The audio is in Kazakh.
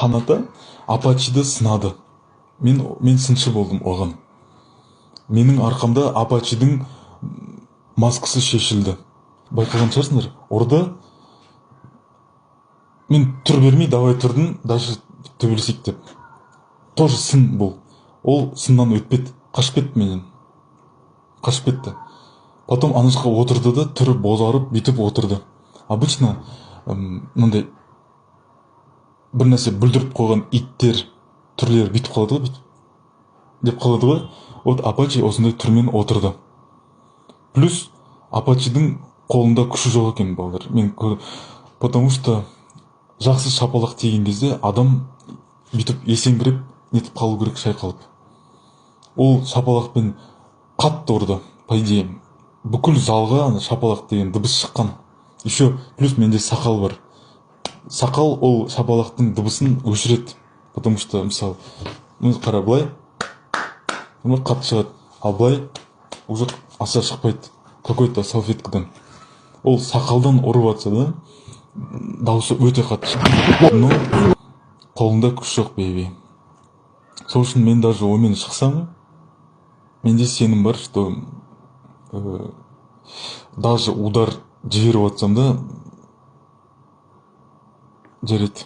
Ханада апачиді сынады. Мен сыншы болдым оған. Менің арқамда апачидің маскасы шешілді. Байқаған шығарсыңдар. Орда мен түр бермей, давай тұрдың, даже төбелесейік деп. Тоже сын бұл. Ол сыннан өтпеді, қашып кетті менен. Қашып кетті. Потом ана жаққа отырды да, түрі бозарып, бүйтіп отырды. Обычно мындай бір нәрсе бүлдіріп қойған иттер, түрлері бүйтіп қалады ғой, деп қалады ғой. Вот апачи осындай түрмен отырды. Плюс апачидің қолында күші жоқ екен, балдар. Потому что жақсы шапалақ тиген кезде адам бүйтіп есеңгіреп нетіп қалу керек, шайқалып. Ол шапалақпен қатты ұрды, по идее. Бүкіл залға шапалақ деген дыбыс шыққан. Еще плюс менде сақал бар. Сақал ол шапалақтың дыбысын өшіреді. Потому что, мысалы, қара былай, қатты шығады. Ал былай уже аса шықпайды. Какой-то салфеткадан. Ол сақалдан ұрып атса да, дауысы өте қатты шығады. Но қолында күш жоқ, бейби. Сол үшін мен даже оймен шықсам, менде сенім бар, что даже удар жіберіп атсам да жарайды.